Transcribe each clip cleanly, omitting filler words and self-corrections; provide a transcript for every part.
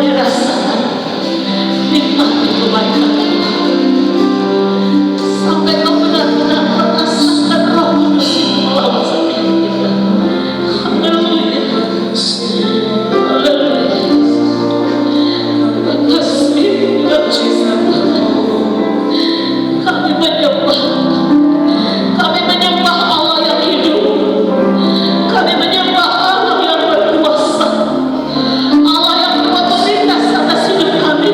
dirasakan nikmati kebaikan Tuhan, sampai kau benar-benar merasakan Roh Kudus itu melawat setiap kita. Haleluya, haleluya. Terima kasih Tuhan Yesus. Kami menyembah, kami menyembah Allah yang hidup, kami menyembah Allah yang berkuasa, Allah yang berotoritas atas hidup kami,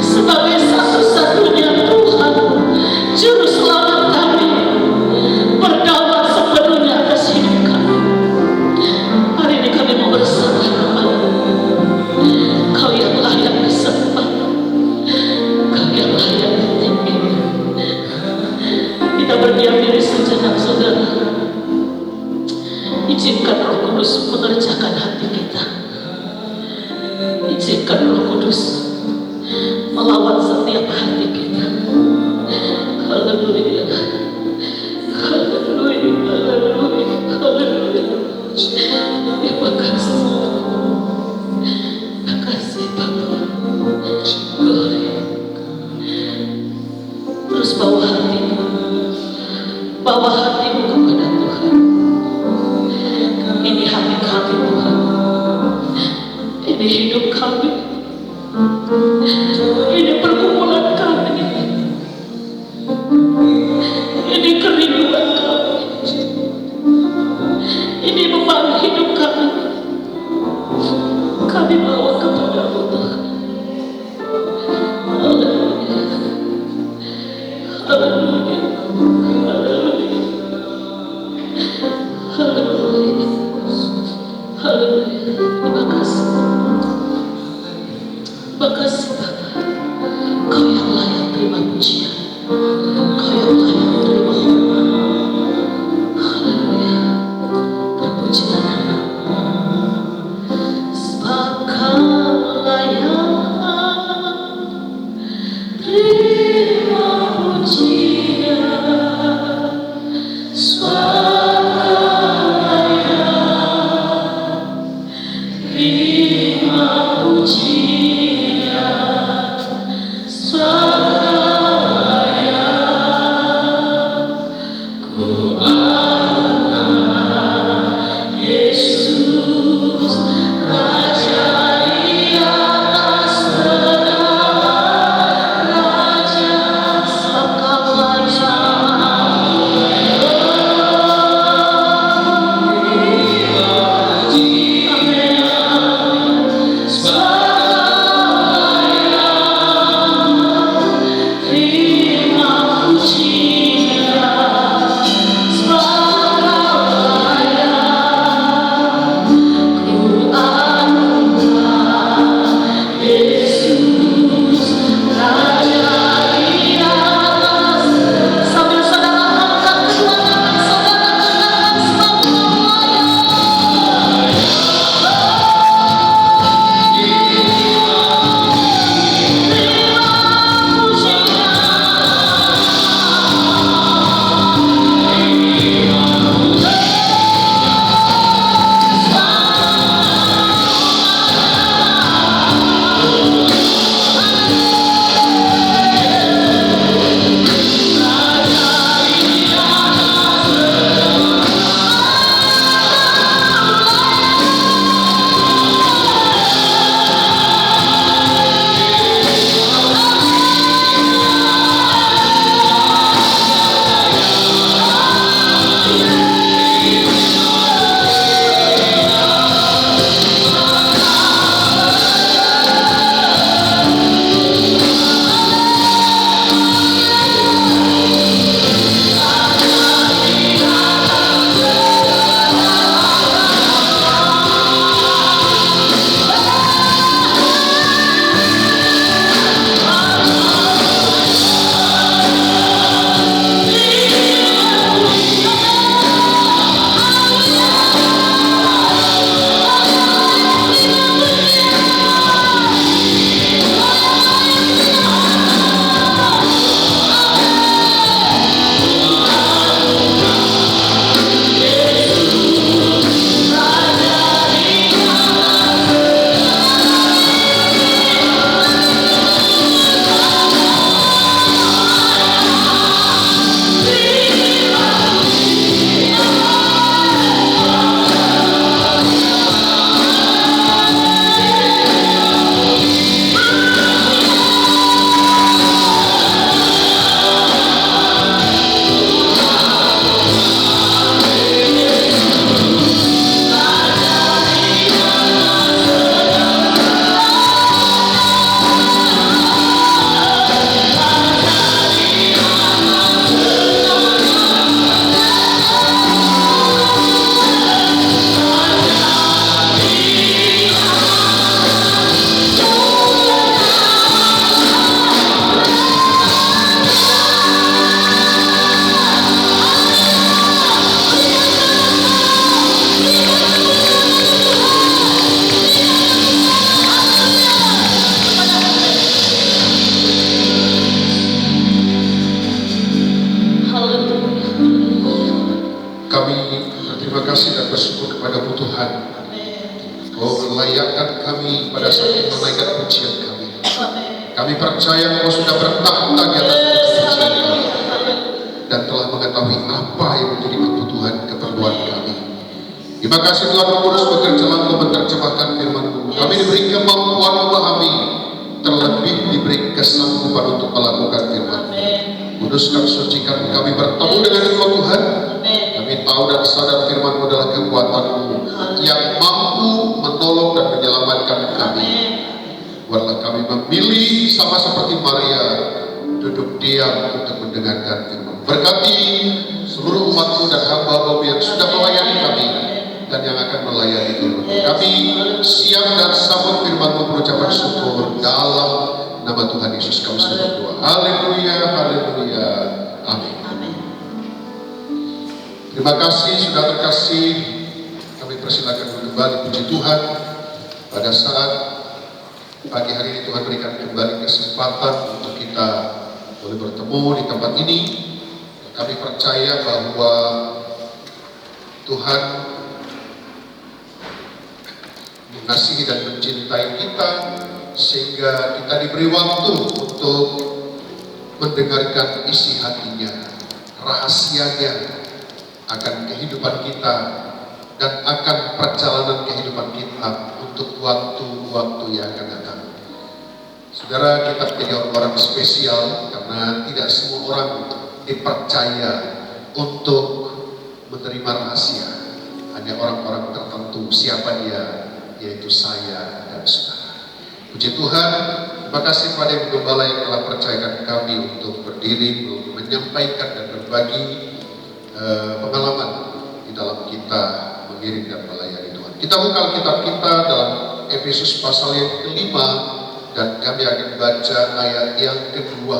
sebagai satu-satunya Tuhan, Juru Selamat kami, berdaulat sepenuhnya atas hidup kami. Hari ini kami mau bersembah kepada Kau yang layak disembah, Kau yang layak ditinggikan. Kita berdiam diri sejenak, saudara. Izinkan Roh Kudus mengerjakan hati kita. Izinkan Roh Kudus melawat setiap hati kita. Haleluya, haleluya, haleluya, haleluya. Terima kasih, terima kasih Bapa. Glory. Terus bawa hatimu kepada Tuhan. Ini hati kami Tuhan, ini hidup kami, ini pergumulan kami, ini kerinduan kami, ini beban hidup kami. Kami bawa kepada-Mu Tuhan. Haleluya, haleluya, haleluya, haleluya, haleluya. Terima kasih, terima kasih Bapa. Kau yang layak terima pujian, Kau yang layak terima hormat. Haleluya, terpujilah nama-Mu. Sebab Kau layak terima pujian. kami pada saat menaikkan pujian kami. Kami percaya Engkau sudah bertahta di atas pujian kami dan telah mengetahui apa yang menjadi kebutuhan keperluan kami. Terima kasih Tuhan Roh Kudus bekerjalah Engkau menerjemahkan firman-Mu. Kami diberi kemampuan memahami, terlebih diberi kesanggupan untuk melakukan firman. Kuduskan, sucikan kami bertemu dengan Engkau Tuhan. Kami tahu dan sadar firman-Mu adalah kekuatan-Mu yang mampu menolong dan menyelamatkan kami. Buatlah kami memilih sama seperti Maria, duduk diam untuk mendengarkan firman. Berkati seluruh umat-Mu dan hamba-Mu yang sudah melayani kami dan yang akan melayani firman. Kami siap dan sambut firman-Mu berucapan syukur dalam nama Tuhan Yesus kami sudah berdoa. Haleluya, haleluya, amin. Terima kasih sudah terkasih. Kami persilakan kembali puji Tuhan. Pada saat pagi hari ini Tuhan berikan kembali kesempatan untuk kita boleh bertemu di tempat ini. Kami percaya bahwa Tuhan mengasihi dan mencintai kita sehingga kita diberi waktu untuk mendengarkan isi hatinya, rahasianya akan kehidupan kita dan akan perjalanan kehidupan kita untuk waktu-waktu yang akan datang. Saudara, kita menjadi orang spesial karena tidak semua orang dipercaya untuk menerima rahasia. Hanya orang-orang tertentu. Siapa dia? Yaitu saya dan saudara. Puji Tuhan, terima kasih kepada Ibu Gembala yang telah percayakan kami untuk berdiri, untuk menyampaikan dan berbagi pengalaman di dalam kita mengiring dan melayani Tuhan. Kita buka Alkitab kita dalam Efesus pasal yang kelima dan kami akan baca ayat yang kedua.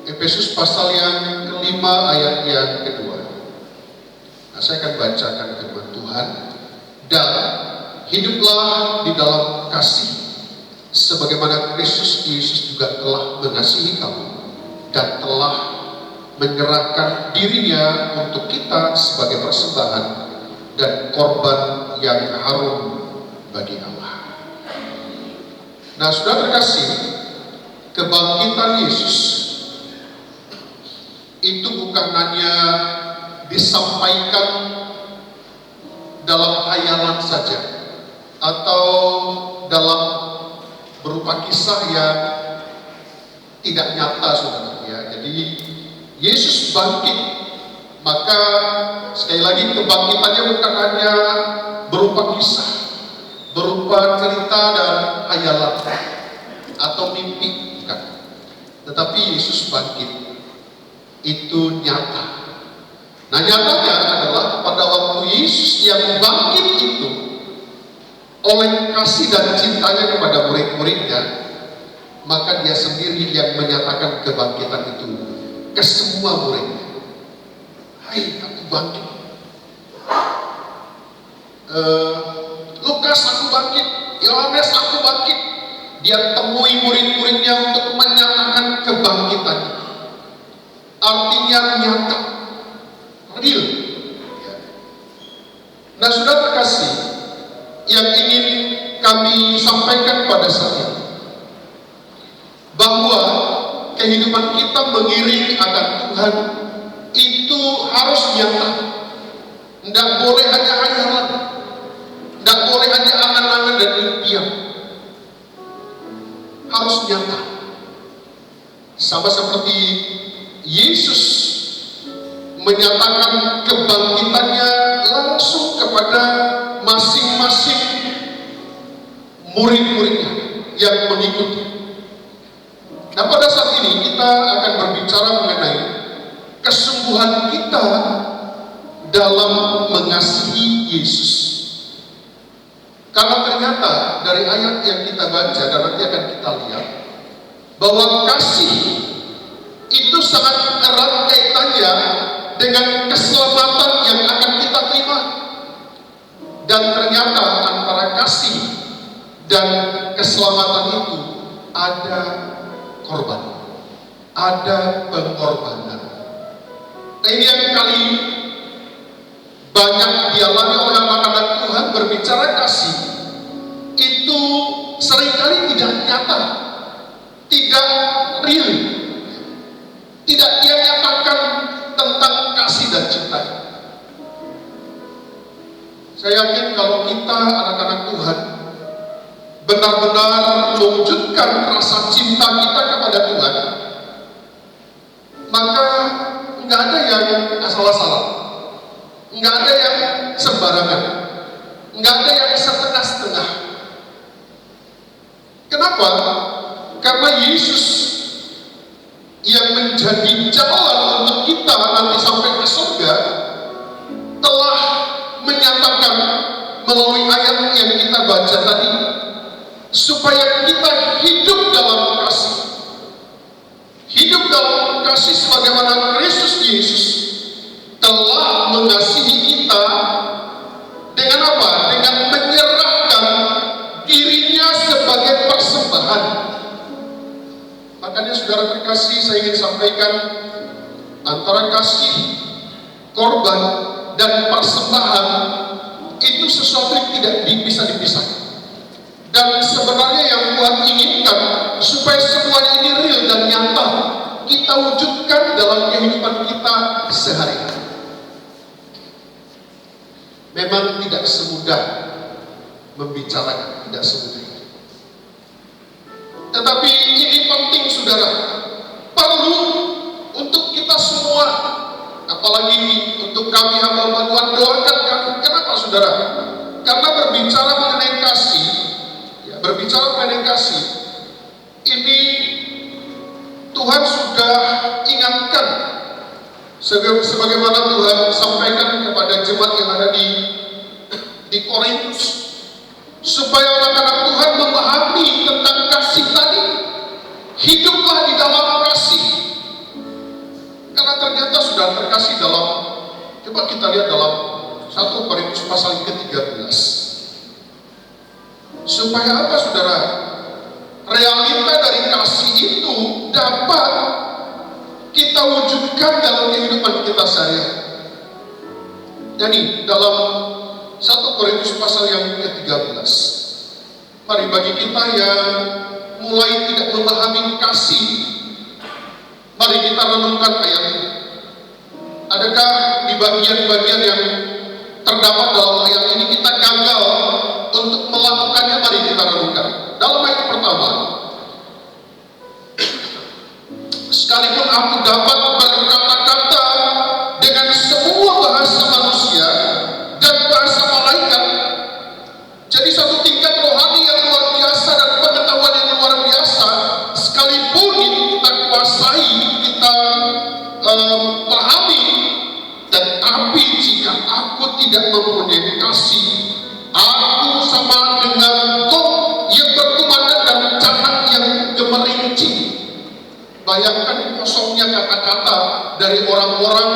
Efesus pasal yang kelima ayat yang kedua. Nah, saya akan bacakan firman Tuhan. Dan hiduplah di dalam kasih sebagaimana Kristus Yesus juga telah mengasihi kamu dan telah menyerahkan dirinya untuk kita sebagai persembahan dan korban yang harum bagi Allah. Nah, sudah terkasih, kebangkitan Yesus itu bukan hanya disampaikan dalam hayalan saja atau dalam berupa kisah yang tidak nyata, saudara. Ya, jadi Yesus bangkit, maka sekali lagi kebangkitannya bukan hanya berupa kisah, berupa cerita dan hayalan atau mimpi, bukan. Tetapi Yesus bangkit itu nyata. Nah, nyatanya adalah pada waktu Yesus yang bangkit itu oleh kasih dan cintanya kepada murid-muridnya, maka dia sendiri yang menyatakan kebangkitan itu ke semua muridnya. Hai, aku bangkit. Lukas, aku bangkit. Yohanes, aku bangkit. Dia temui murid-muridnya untuk menyatakan kebangkitannya. Artinya nyata, real. Nah, sudah terkasih, yang ingin kami sampaikan pada saat ini, bahwa kehidupan kita mengiring akan Tuhan itu harus nyata. Tidak boleh hanya hayalan, tidak boleh hanya angan-angan dan impian. Harus nyata. Sama seperti Yesus menyatakan kebangkitannya langsung kepada masing-masing murid-muridnya yang mengikuti. Nah, pada saat ini kita akan berbicara mengenai kesungguhan kita dalam mengasihi Yesus. Karena ternyata dari ayat yang kita baca dan nanti akan kita lihat bahwa kasih itu sangat erat kaitannya dengan keselamatan yang akan kita terima. Dan ternyata antara kasih dan keselamatan itu ada korban, ada pengorbanan. Nah, ini yang kali banyak dialami oleh anak-anak Tuhan berbicara kasih itu seringkali tidak nyata, tidak real, tidak dia nyatakan tentang kasih dan cinta. Saya yakin kalau kita anak-anak Tuhan benar-benar mewujudkan rasa cinta kita kepada Tuhan, maka nggak ada yang asal-asalan, nggak ada yang sembarangan, nggak ada yang setengah-setengah. Kenapa? Karena Yesus yang menjadi jalan untuk kita nanti sampai ke surga telah menyatakan melalui ayat yang kita baca tadi, supaya kita hidup dalam kasih. Hidup dalam kasih sebagaimana Kristus Yesus telah mengasihi kita dengan apa? Dengan menyerahkan dirinya sebagai persembahan. Makanya saudara terkasih, saya ingin sampaikan antara kasih, korban, dan persembahan itu sesuatu yang tidak bisa dipisahkan. Dan sebenarnya yang Tuhan inginkan supaya semuanya ini real dan nyata kita wujudkan dalam kehidupan kita sehari-hari. Memang tidak semudah membicarakan, tidak semudah itu. Tetapi ini penting saudara, perlu untuk kita semua, apalagi untuk kami hamba Tuhan, doakan kami. Kenapa saudara? Karena berbicara mengenai kasih, ini Tuhan sudah ingatkan, sebagaimana Tuhan sampaikan kepada jemaat yang ada di Korintus, supaya anak-anak Tuhan memahami tentang kasih tadi. Hiduplah di dalam kasih, karena ternyata sudah terkasih dalam, coba kita lihat dalam 1 Korintus pasal yang ke-13. Supaya apa saudara? Realita dari kasih itu dapat kita wujudkan dalam kehidupan kita sehari-hari. Jadi dalam 1 Korintus pasal yang ke-13, mari bagi kita yang mulai tidak memahami kasih, mari kita renungkan ayat ini. Adakah di bagian-bagian yang terdapat dalam ayat ini kita gagal untuk melakukannya? Mari kita renungkan. Dalam ayat pertama, sekalipun aku dapat berkata-kata dengan semua bahasa manusia dan bahasa malaikat, jadi satu tingkat rohani yang luar biasa dan pengetahuan yang luar biasa, sekalipun itu kita kuasai, kita pahami, tetapi jika aku tidak mempunyai kasih, aku sama dengan gong yang berkumandang dan canak yang gemerincing. Bayangkan kosongnya kata-kata dari orang-orang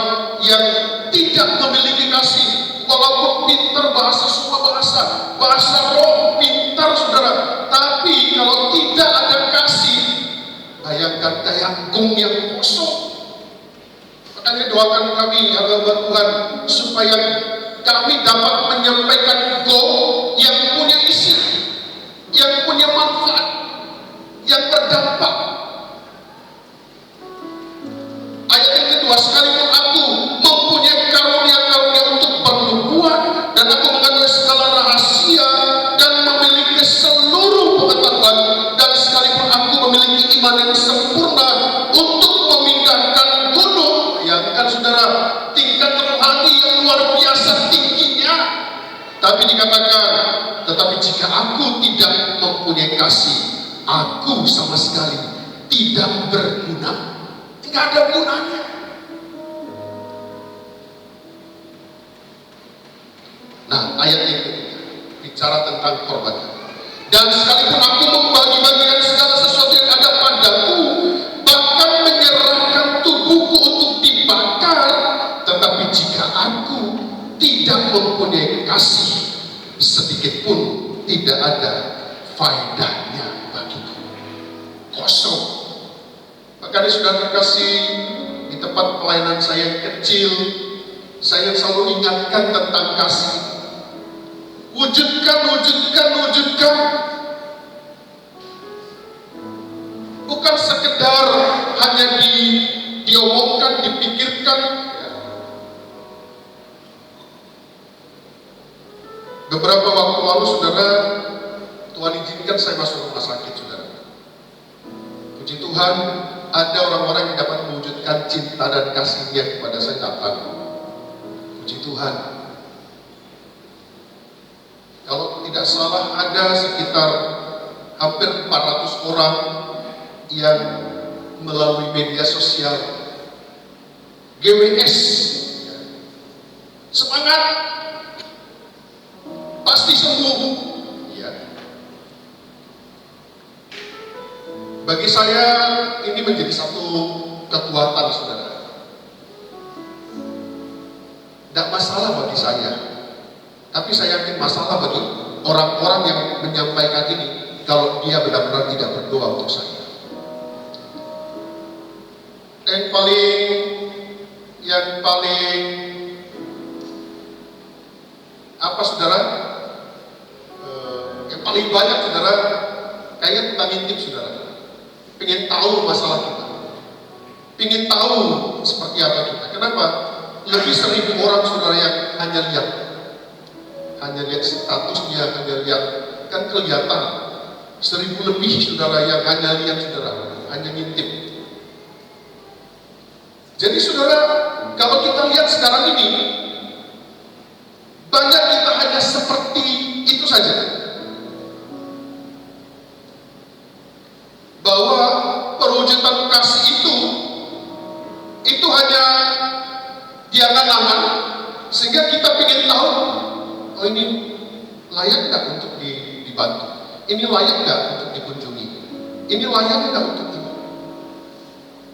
yang tidak memiliki kasih. Walaupun pintar bahasa semua bahasa roh pintar saudara, tapi kalau tidak ada kasih, bayangkan kayak gong yang kosong. Makanya doakan kami ya Tuhan, supaya kami dapat menyampaikan gong yang punya isi, yang punya manfaat, yang berdampak. Ayat yang kedua, sekalipun aku mempunyai karunia-karunia untuk pernubuatan, dan aku mengetahui segala rahasia dan memiliki seluruh pengetahuan, dan sekalipun aku memiliki iman yang sempurna untuk memindahkan gunung. Bayangkan saudara, tingkat rohani yang luar biasa tingginya, tapi dikatakan, tetapi jika aku tidak mempunyai kasih, aku sama sekali tidak berguna. Tidak ada gunanya. Nah, ayat yang ketiga bicara tentang korban. Dan sekalipun aku membagi-bagikan segala sesuatu yang ada padaku, bahkan menyerahkan tubuhku untuk dibakar, tetapi jika aku tidak mempunyai kasih, sedikit pun tidak ada faedahnya bagiku. Kosong. Makanya sudah terkasih, di tempat pelayanan saya yang kecil, saya selalu ingatkan tentang kasih. Wujudkan, wujudkan, wujudkan. Bukan sekedar hanya diomongkan, dipikirkan. Beberapa waktu lalu, saudara, Tuhan izinkan saya masuk rumah sakit, saudara. Puji Tuhan, ada orang-orang yang dapat mewujudkan cinta dan kasihnya kepada saya datang. Puji Tuhan. Kalau tidak salah, ada sekitar hampir 400 orang yang melalui media sosial GWS. Semangat, pasti sembuh. Ya. Bagi saya ini menjadi satu kekuatan, saudara. Tidak masalah bagi saya, tapi saya yakin masalah bagi orang-orang yang menyampaikan ini kalau dia benar-benar tidak berdoa untuk saya. Yang paling apa, saudara? Yang paling banyak, saudara, kayaknya tentang intip, saudara. Pengen tahu masalah kita, pengen tahu seperti apa kita. Kenapa? Lebih 1.000 orang, saudara, yang hanya lihat statusnya, hanya lihat, kan kelihatan 1.000 lebih, saudara, yang hanya lihat, saudara, hanya ngintip. Jadi, saudara, kalau kita lihat sekarang ini, banyak kita hanya seperti itu saja. Bahwa perwujudan kasih itu hanya diangan-angan, sehingga kita ingin tahu, oh ini layak nggak untuk dibantu, ini layak nggak untuk dikunjungi, ini layak nggak untuk ini.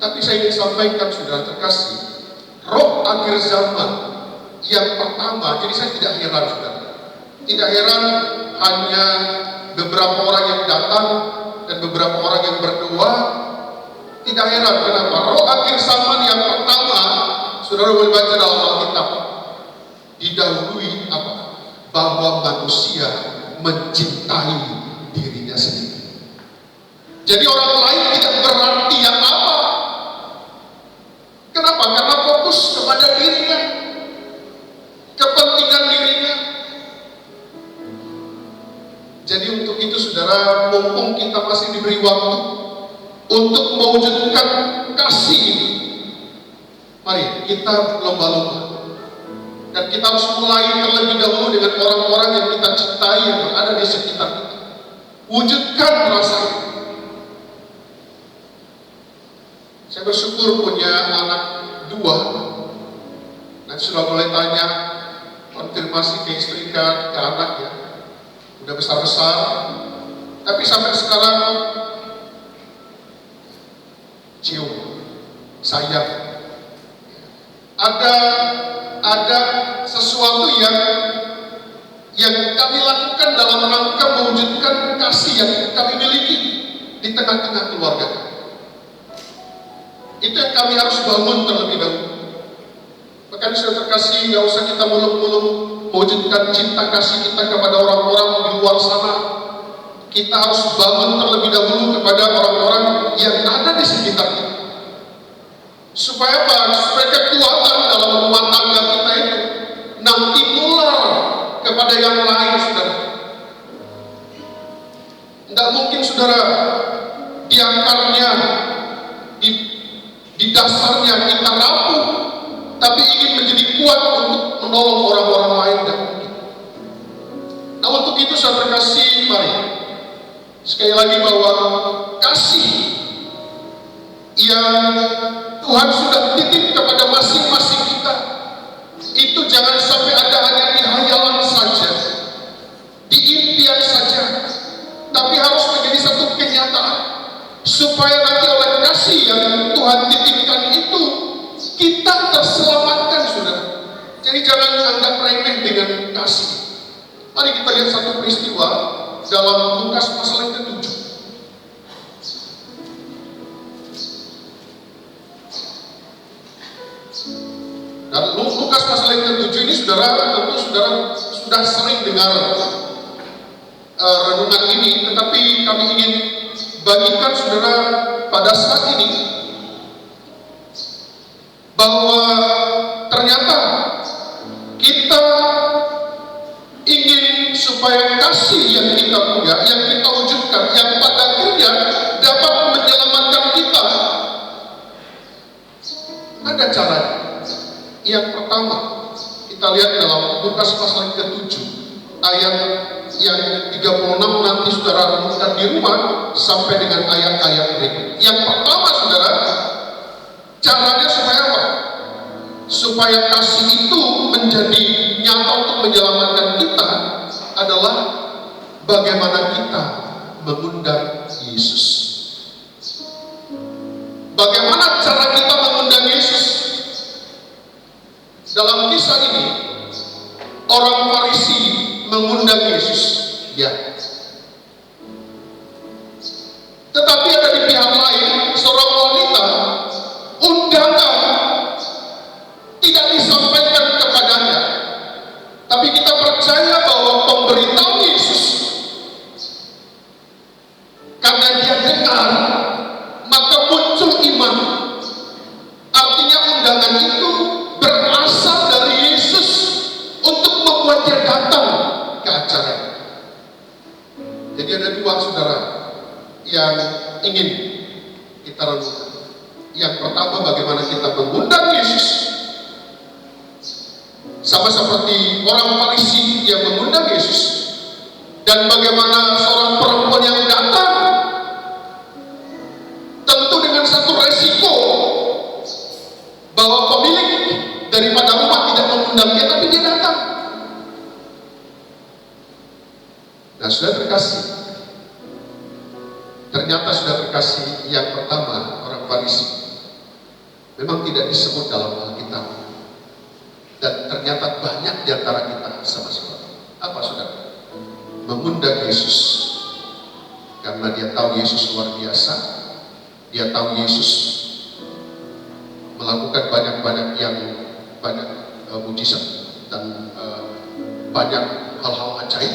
Tapi saya ingin sampaikan, saudara terkasih, roh akhir zaman yang pertama, jadi saya tidak heran, saudara, tidak heran hanya beberapa orang yang datang dan beberapa orang yang berdoa. Tidak heran, kenapa? Roh akhir zaman yang pertama, saudara boleh baca dalam Alkitab, didahului apa? Bahwa manusia mencintai dirinya sendiri. Jadi orang lain tidak berarti yang apa? Kenapa? Karena fokus kepada dirinya, kepentingan dirinya. Jadi untuk itu, saudara, mumpung kita masih diberi waktu untuk mewujudkan kasih ini, mari kita lomba-lomba. Dan kita harus mulai terlebih dahulu dengan orang-orang yang kita cintai, yang berada di sekitar kita. Wujudkan rasa itu. Saya bersyukur punya anak 2. Nanti sudah mulai tanya, konfirmasi ke istri, ke anak ya. Udah besar-besar. Tapi sampai sekarang cium, sayang. Ada sesuatu yang kami lakukan dalam rangka mewujudkan kasih yang kami miliki di tengah-tengah keluarga. Itu yang kami harus bangun terlebih dahulu. Bahkan sudah terkasih, gak usah kita muluk-muluk mewujudkan cinta kasih kita kepada orang-orang di luar sana. Kita harus bangun terlebih dahulu kepada orang-orang yang ada di sekitar kita. Supaya apa? Supaya kekuatan dalam rumah tangga kita itu nanti nular kepada yang lain, saudara. Tidak mungkin, saudara, di akarnya, di dasarnya kita rapuh, tapi ingin menjadi kuat untuk menolong orang-orang lain, tidak mungkin. Nah, untuk itu saya terkasih, mari sekali lagi bahwa kasih yang Tuhan sudah titip kepada masing-masing kita itu jangan sampai ada hanya di hayalan saja, di impian saja, tapi harus menjadi satu kenyataan supaya nanti oleh kasih yang Tuhan titipkan itu kita terselamatkan, saudara. Jadi jangan anggap remeh dengan kasih. Mari kita lihat satu peristiwa dalam Lukas pasal yang ke-7. Dan Lukas pasal yang ke-7 ini, saudara, tentu saudara sudah sudah sering dengar renungan ini, tetapi kami ingin bagikan saudara pada saat ini bahwa ternyata kita ingin supaya kasih yang kita punya, yang kita wujudkan, yang pada akhirnya dapat menyelamatkan kita, ada caranya. Yang pertama, kita lihat dalam Lukas pasal ke-7 ayat yang 36, nanti saudara renungkan di rumah sampai dengan ayat-ayat berikut. Yang pertama saudara, caranya supaya apa? Supaya kasih itu menjadi nyata untuk menyelamatkan kita adalah bagaimana kita mengundang Yesus. Bagaimana cara kita mengundang Yesus? Dalam kisah ini, orang Farisi mengundang Yesus, ya. Tetapi ada di pihak lain, seorang wanita, undangan tidak disampaikan kepadanya. Tapi kita percaya bahwa pemberitahuan Yesus, karena dia dengar, maka muncul iman. Artinya undangan itu berasal dari Yesus untuk membuat dia datang ke acara. Jadi ada dua saudara yang ingin kita renungkan. Yang pertama, bagaimana kita mengundang Yesus, sama seperti orang Farisi yang mengundang Yesus, dan bagaimana seorang perempuan yang datang, tentu dengan satu resiko bahwa pemilik daripada rumah tidak mengundangnya, tapi dia datang. Nah, sudah terkasih, ternyata sudah terkasih yang pertama, orang Farisi, memang tidak disebut dalam Alkitab, dan ternyata banyak di antara kita sama-sama. Apa saudara? Mengundang Yesus karena dia tahu Yesus luar biasa, dia tahu Yesus melakukan banyak mujizat dan banyak hal-hal ajaib,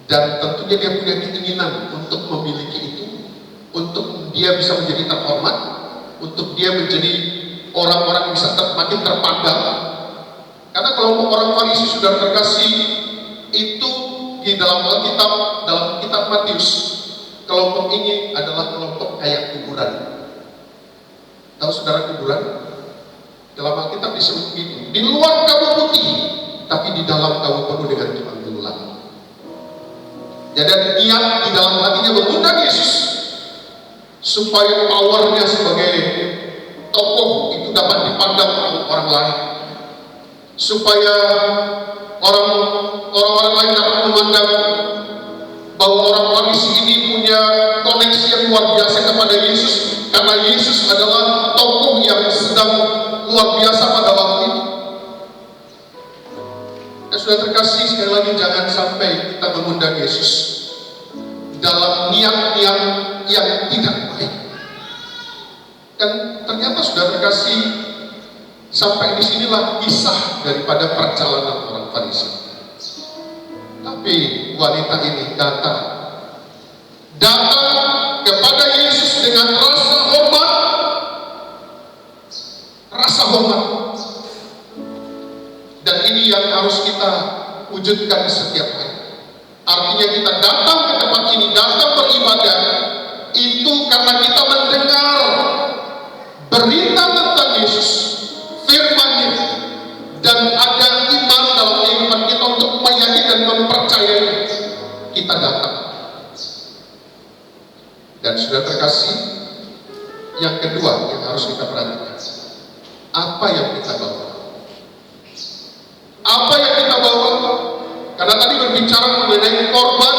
dan tentunya dia punya keinginan untuk memiliki itu, untuk dia bisa menjadi terhormat, untuk dia menjadi orang-orang bisa makin terpandang. Karena kelompok orang Farisi sudah terkasih itu di dalam Alkitab, dalam kitab Matius, kelompok ini adalah kelompok kayak kuburan. Tahu saudara kuburan? Dalam Alkitab disebut begitu. Di luar kamu putih, tapi di dalam kamu penuh dengan tulang belulang. Jadi niat di dalam hatinya mengundang Yesus supaya powernya sebagai tokoh itu dapat dipandang oleh orang lain, supaya orang-orang lain dapat memandang bahwa orang Farisi ini punya koneksi yang luar biasa kepada Yesus, karena Yesus adalah tokoh yang sedang luar biasa pada waktu itu. Dan sudah terkasih, sekali lagi jangan sampai kita mengundang Yesus dalam niat-niat yang tidak baik. Dan ternyata sudah terkasih, sampai disinilah kisah daripada perjalanan orang Farisi. Tapi wanita ini datang kepada Yesus dengan rasa hormat. Dan ini yang harus kita wujudkan setiap hari. Artinya kita datang ke tempat ini, datang beribadah, itu karena kita mendengar berita tentang Yesus, firman-Nya, dan ada iman dalam kehidupan kita untuk meyakini dan mempercayai. Kita datang. Dan sudah terkasih, yang kedua yang harus kita perhatikan, apa yang kita bawa? Apa yang kita bawa? Karena tadi berbicara mengenai korban,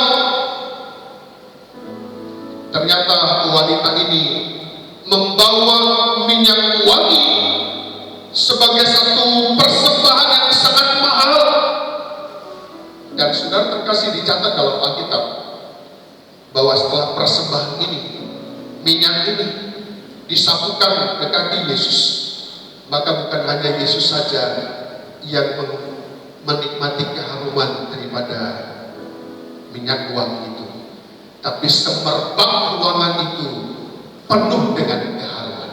ternyata wanita ini membawa minyak wangi sebagai satu persembahan yang sangat mahal. Dan sudah terkasih dicatat dalam Alkitab bahwa setelah persembahan ini, minyak ini disapukan ke kaki Yesus, maka bukan hanya Yesus saja yang menikmati keharuman daripada minyak wangi itu, tapi semerbak ruangan itu penuh dengan keharuman.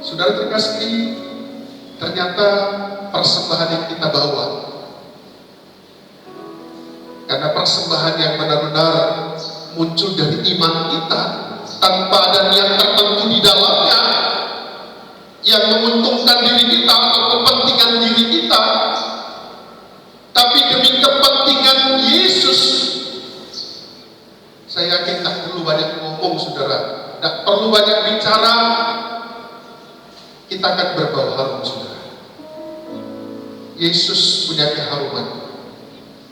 Saudara terkasih, ternyata persembahan yang kita bawa, karena persembahan yang benar-benar muncul dari iman kita tanpa ada niat tertentu di dalamnya yang menguntungkan diri kita atau kepentingan diri kita, tapi demi kepentingan Yesus. Saya yakin tak perlu banyak ngomong, saudara, tak perlu banyak bicara, kita akan berbau harum, saudara. Yesus punya keharuman.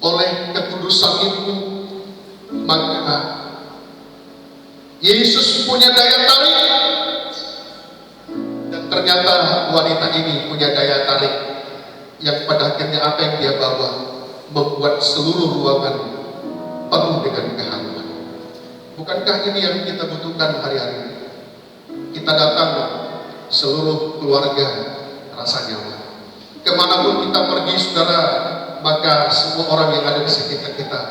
Oleh kekudusan itu, maka Yesus punya daya tarik. Dan ternyata wanita ini punya daya tarik yang pada akhirnya apa yang dia bawa membuat seluruh ruangan penuh dengan keharuman. Bukankah ini yang kita butuhkan hari-hari ini? Kita datang seluruh keluarga rasa nyaman. Kemanapun kita pergi, saudara, maka semua orang yang ada di sekitar kita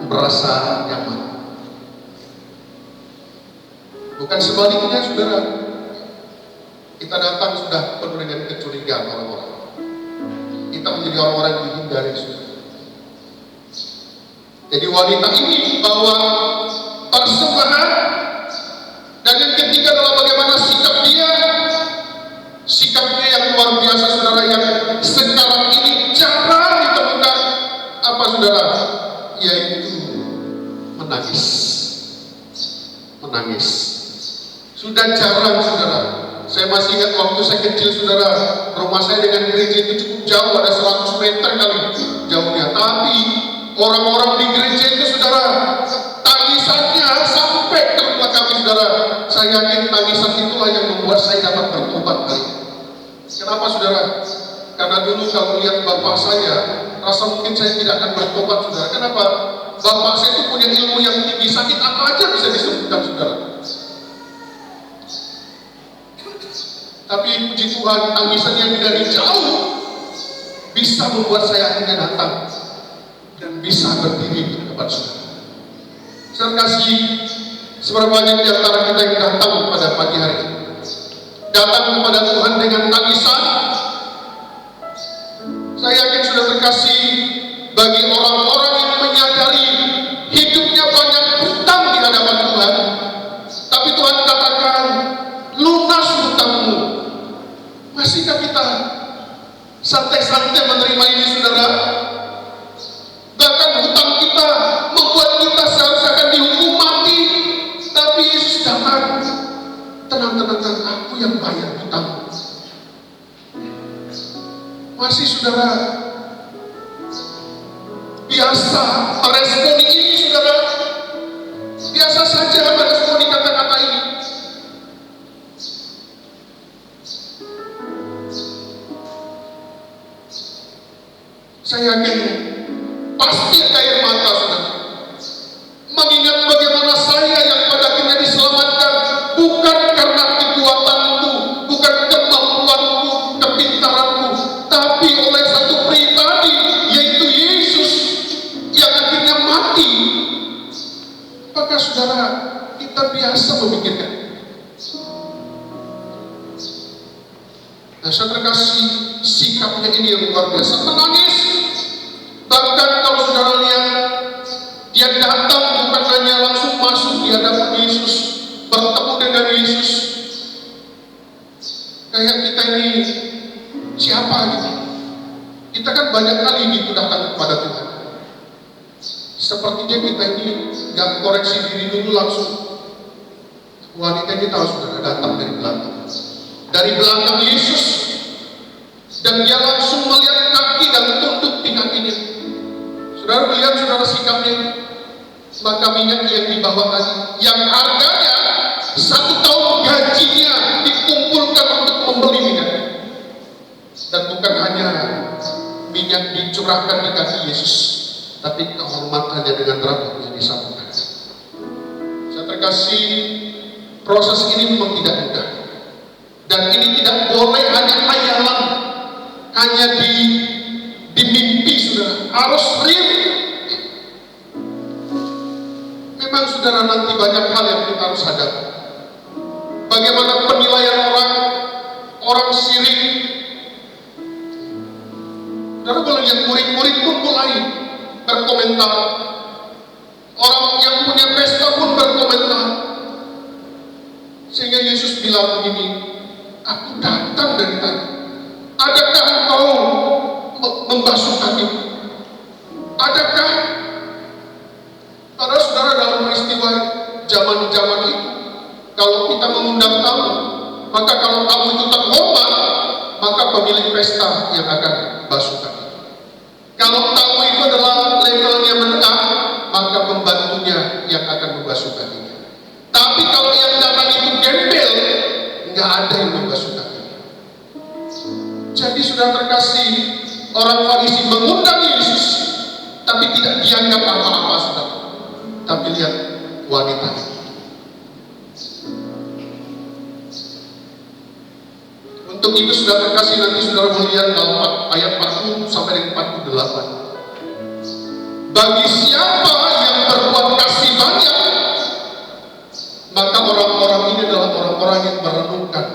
merasa nyaman. Bukan sebaliknya, saudara. Kita datang sudah penuh dengan kecurigaan orang-orang. Kita menjadi orang-orang yang dihindari, saudara. Jadi wanita ini bawa persembahan, dan yang ketiga adalah bagaimana sikap dia. Sikapnya yang luar biasa, saudara, yang sekarang ini jarang ditemukan. Apa, saudara? Yaitu menangis. Menangis. Sudah jarang, saudara. Saya masih ingat waktu saya kecil, saudara, rumah saya dengan gereja itu cukup jauh, ada 100 meter kali jauhnya. Tapi orang-orang di gereja itu, saudara, tangisannya sampai ke rumah kami, saudara. Saya yakin tangisan itulah yang membuat saya dapat bertobat kali. Kenapa, saudara? Karena dulu kalau lihat bapak saya, rasa mungkin saya tidak akan bertobat, saudara. Kenapa? Bapak saya itu punya ilmu yang tinggi, sakit apa aja bisa disembuhkan, saudara. Tapi puji Tuhan, tangisan yang dari jauh bisa membuat saya akhirnya datang dan bisa berdiri di depan saudara. Saya kasih seberapa banyak di antara kita yang datang pada pagi hari ini, datang kepada Tuhan dengan tangisan. Saya yakin sudah terkasih bagi orang-orang yang menyadari hidupnya banyak hutang di hadapan Tuhan, tapi Tuhan katakan, lunas hutangmu. Masihkah kita santai-santai menerima ini, saudara? Bahkan hutang kita membuat kita seharusnya akan dihukum mati, tapi Yesus datang, tenang-tenang, aku yang bayar hutang. Masih, saudara, biasa meresponi ini, saudara. Biasa saja meresponi kata-kata ini. Saya yakin pasti air mata, saudara, mengingat bagaimana saya yang pada akhirnya diselamatkan bukan karena kekuatanku, bukan kemampuanku, kepintaranku, tapi oleh satu pribadi, yaitu Yesus yang akhirnya mati. Maka, saudara, kita biasa memikirkan. Nah, saya terkasih sikapnya ini yang luar biasa, menangis. Bahkan kalau saudara lihat, dia datang bukan hanya langsung masuk di hadapan Yesus, bertemu dengan Yesus. Kayak kita ini siapa gitu? Kita kan banyak kali gitu datang kepada Tuhan. Sepertinya kita ini gak koreksi diri dulu langsung. Wanita ini tahu, saudara, datang dari belakang. Dari belakang Yesus, dan dia langsung melihat kaki dan tuntut di kakinya. Saudara melihat, saudara, sikapnya. Maka minyak yang dibawa tadi, yang harganya 1 tahun gajinya dikumpulkan untuk membeli minyak, dan bukan hanya minyak dicurahkan di kaki Yesus, tapi kehormatannya dengan rambutnya disambungkan. Saya terkasih, proses ini memang tidak mudah. Dan ini tidak boleh hanya hayalan, hanya di mimpi, saudara. Harus real. Memang saudara, nanti banyak hal yang kita harus hadapi. Bagaimana penilaian orang sirik. Saudara boleh lihat murid-murid pun mulai berkomentar. Orang yang punya pesta pun berkomentar. Sehingga Yesus bilang begini, aku datang dari tadi. Adakah engkau membasuh kaki? Adakah? Padahal saudara, dalam peristiwa zaman itu, kalau kita mengundang tamu, maka kalau tamu itu terhormat, maka pemilik pesta yang akan basuh kaki. Kalau tamu itu adalah levelnya menengah, maka pembantunya yang akan membasuh kakinya. Tapi kalau yang datang itu gembel, nggak ada yang membasuh kakinya. Jadi sudah terkasih, orang Farisi mengundang Yesus, tapi tidak dianggap apa-apa, saudara. Tapi lihat wanita ini. Untuk itu sudah terkasih, nanti saudara melihat dalam ayat 40 sampai dengan 48. Bagi siapa yang berbuat kasih banyak, maka orang-orang ini adalah orang-orang yang merenungkan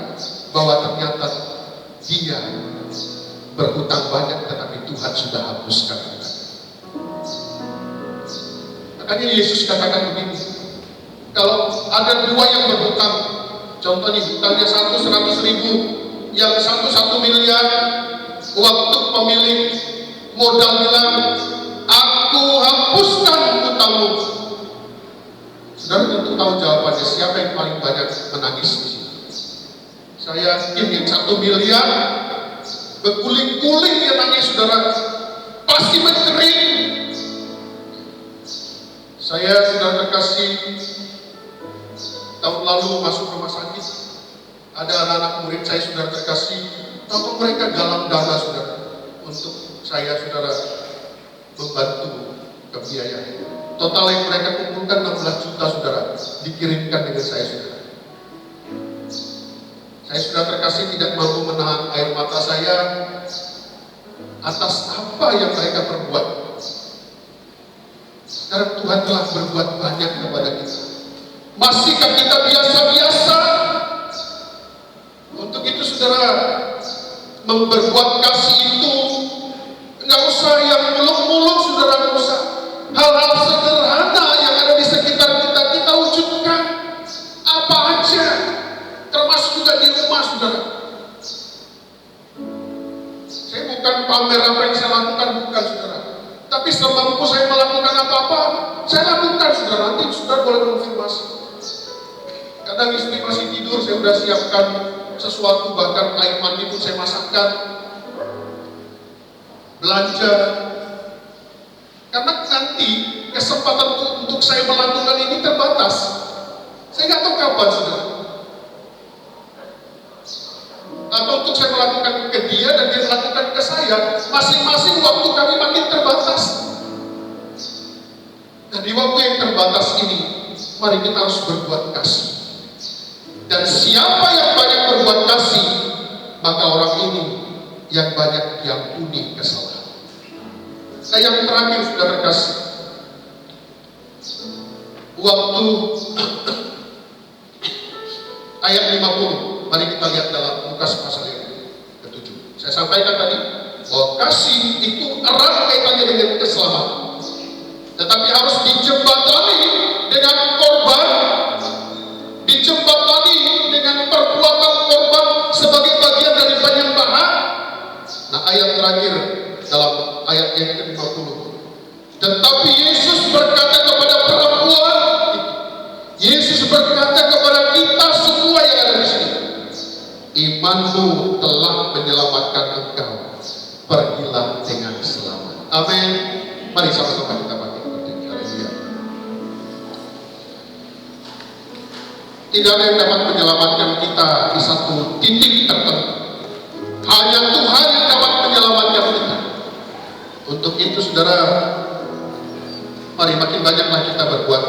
bahwa ternyata dia berhutang banyak, tetapi Tuhan sudah hapuskan hutang. Makanya Yesus katakan begini, kalau ada dua yang berhutang, contohnya hutangnya 100.000, yang 1 miliar, waktu pemilik modal bilang, aku hapuskan hutangmu. Saudara tentu tahu jawabannya, siapa yang paling banyak menangis di sini? Saya yakin yang 1 miliar berguling-guling dia nangis, saudara, pasti berkering. Saya sudah terkasih tahun lalu masuk rumah sakit, ada anak-anak murid saya sudah terkasih, tapi mereka galang dana, saudara, untuk saya, saudara, membantu kebiayaan. Total yang mereka kumpulkan 16 juta, saudara, dikirimkan dengan saya, saudara. Saya sudah terkasih tidak mampu menahan air mata saya atas apa yang mereka perbuat. Sekarang Tuhan telah berbuat banyak kepada kita. Masihkah kita biasa-biasa? Untuk itu saudara, berbuat kasih itu nggak usah yang muluk-muluk, saudara, nggak usah. Hal-hal sederhana yang ada di sekitar kita, kita wujudkan apa aja, termasuk juga di rumah, saudara. Saya bukan pamer apa yang saya lakukan, bukan, saudara. Tapi semampu saya melakukan apa-apa, saya lakukan, saudara. Nanti saudara boleh konfirmasi. Kadang istri masih tidur, saya sudah siapkan sesuatu, bahkan air mandi pun saya masakkan. Belanja. Karena nanti kesempatan untuk saya melakukan ini terbatas. Saya nggak tahu kapan, saudara. Atau untuk saya melakukan ke dia dan dia melakukan ke saya, masing-masing waktu kami makin terbatas. Nah, di waktu yang terbatas ini, mari kita harus berbuat kasih. Dan siapa yang banyak berbuat kasih, maka orang ini yang banyak diampuni kesalahan. Nah, yang terakhir sudah terkasih, waktu ayat 50. Mari kita lihat dalam Lukas pasal yang ke-7. Saya sampaikan tadi bahwa kasih itu erat kaitannya dengan keselamatan, tetapi harus dijembatani dengan korban, dijembatani dengan perbuatan korban sebagai bagian dari penyembahan. Nah, ayat terakhir dalam ayat yang ke-50. Tetapi Yesus berkata kepada perempuan, Yesus berkata kepada kita semua yang ada di sini, imanmu telah menyelamatkan engkau, pergilah dengan selamat. Amin. Mari sama-sama kita bangkit berdiri. Haleluya. Tidak ada yang dapat menyelamatkan kita di satu titik tertentu. Hanya Tuhan yang dapat menyelamatkan kita. Untuk itu, saudara, mari makin banyaklah kita berbuat